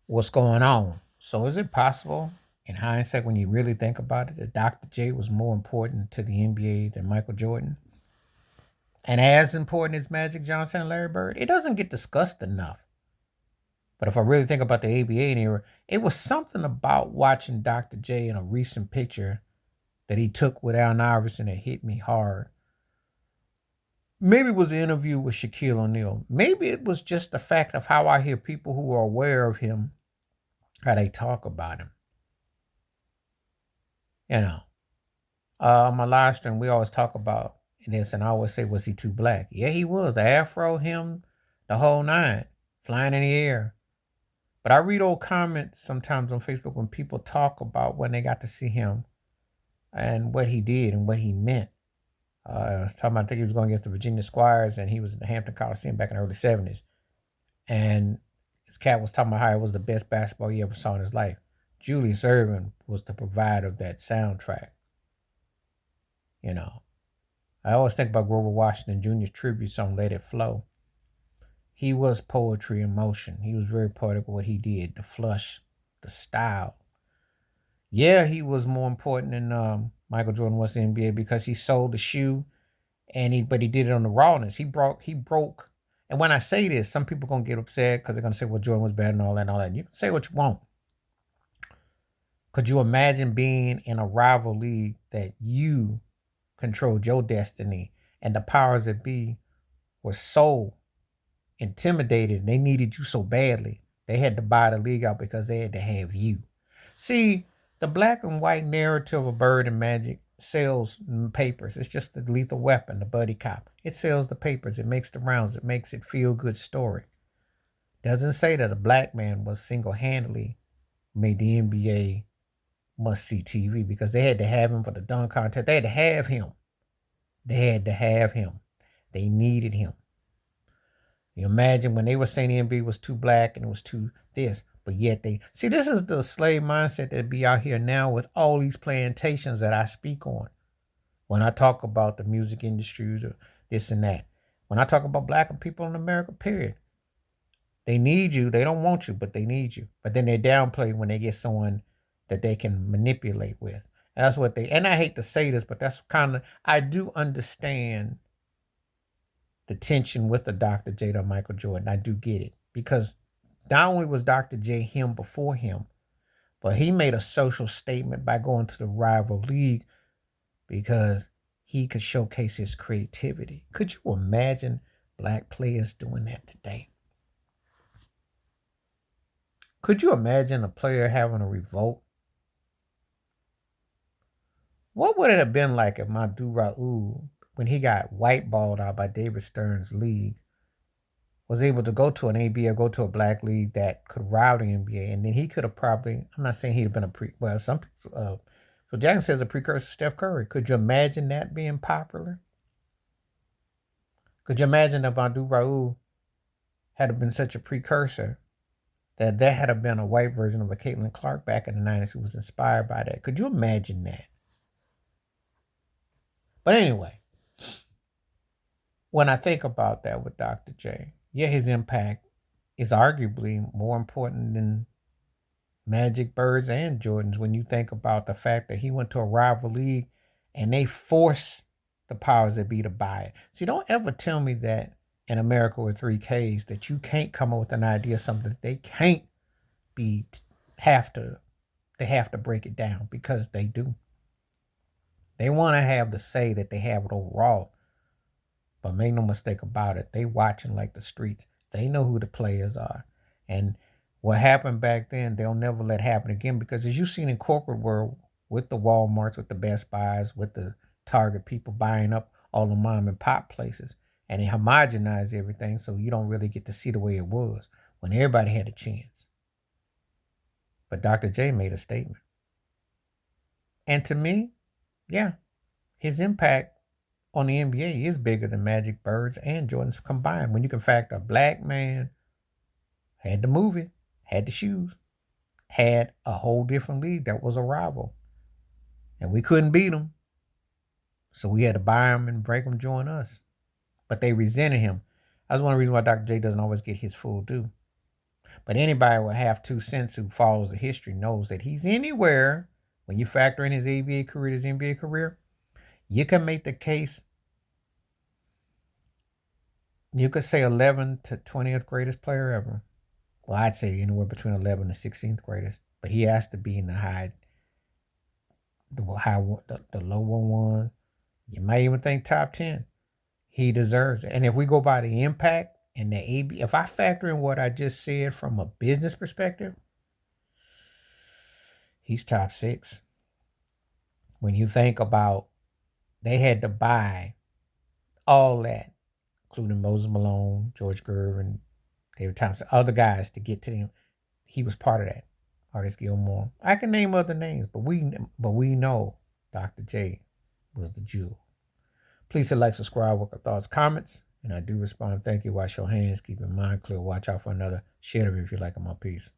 what's going on. So is it possible, in hindsight, when you really think about it, that Dr. J was more important to the NBA than Michael Jordan? And as important as Magic Johnson and Larry Bird? It doesn't get discussed enough. But if I really think about the ABA era, it was something about watching Dr. J in a recent picture that he took with Allen Iverson that hit me hard. Maybe it was the interview with Shaquille O'Neal. Maybe it was just the fact of how I hear people who are aware of him, how they talk about him. You know, on my live stream, we always talk about this, and I always say, was he too black? Yeah, he was. The afro, him, the whole nine, flying in the air. But I read old comments sometimes on Facebook when people talk about when they got to see him and what he did and what he meant. I was talking about, I think he was going against the Virginia Squires, and he was in the Hampton Coliseum back in the early 70s. And this cat was talking about how it was the best basketball he ever saw in his life. Julius Erving was the provider of that soundtrack. You know, I always think about Grover Washington Jr.'s tribute song, Let It Flow. He was poetry in motion. He was very poetic with what he did, the flush, the style. Yeah, he was more important than Michael Jordan was in the NBA because he sold the shoe, but he did it on the rawness. He broke. And when I say this, some people gonna get upset because they're gonna say, "Well, Jordan was better and all that and all that." You can say what you want. Could you imagine being in a rival league that you controlled your destiny and the powers that be were so intimidated and they needed you so badly they had to buy the league out because they had to have you? See, the black and white narrative of Bird and Magic sells papers. It's just the lethal weapon, the buddy cop. It sells the papers. It makes the rounds. It makes it feel good story. Doesn't say that a black man was single handedly made the NBA must see TV because they had to have him for the dunk contest. They had to have him. They had to have him. They needed him. You imagine when they were saying the NBA was too black and it was too this, but yet they see this is the slave mindset that be out here now with all these plantations that I speak on. When I talk about the music industries or this and that, when I talk about black people in America, period, they need you. They don't want you, but they need you. But then they downplay when they get someone that they can manipulate with. That's what they, and I hate to say this, but that's kind of, I do understand the tension with the Dr. J to Michael Jordan. I do get it because not only was Dr. J him before him, but he made a social statement by going to the rival league because he could showcase his creativity. Could you imagine black players doing that today? Could you imagine a player having a revolt? What would it have been like if Madu Raul, when he got whiteballed out by David Stern's league, was able to go to an ABA or go to a black league that could rival the NBA, and then he could have probably, I'm not saying he'd have been some people, so Jackson says a precursor to Steph Curry. Could you imagine that being popular? Could you imagine if Madu Raul had been such a precursor that there had been a white version of a Caitlin Clark back in the 90s who was inspired by that? Could you imagine that? But anyway, when I think about that with Dr. J, yeah, his impact is arguably more important than Magic, Birds, and Jordans when you think about the fact that he went to a rival league and they forced the powers that be to buy it. See, don't ever tell me that in America with 3Ks that you can't come up with an idea, something that they can't be have to they have to break it down because they do. They want to have the say that they have it overall. But make no mistake about it, they watching like the streets. They know who the players are. And what happened back then, they'll never let happen again because as you've seen in corporate world with the Walmarts, with the Best Buys, with the Target people buying up all the mom and pop places, and they homogenize everything so you don't really get to see the way it was when everybody had a chance. But Dr. J made a statement. And to me, yeah, his impact on the NBA is bigger than Magic, Birds, and Jordans combined. When you can factor a black man had the movie, had the shoes, had a whole different league that was a rival, and we couldn't beat them, so we had to buy them and break them join us. But they resented him. That's one reason why Dr. J doesn't always get his full due. But anybody with half 2 cents who follows the history knows that he's anywhere. When you factor in his ABA career, his NBA career, you can make the case. You could say 11th to 20th greatest player ever. Well, I'd say anywhere between 11th and 16th greatest. But he has to be in the the low one. You might even think top 10. He deserves it. And if we go by the impact and the AB, if I factor in what I just said from a business perspective, he's top 6. When you think about they had to buy all that, including Moses Malone, George Gervin, David Thompson, other guys to get to him. He was part of that. Artist Gilmore. I can name other names, but we know Dr. J was the jewel. Please hit like, subscribe, with your thoughts, comments, and I do respond. Thank you. Wash your hands. Keep your mind clear. Watch out for another. Share the video if you like my piece.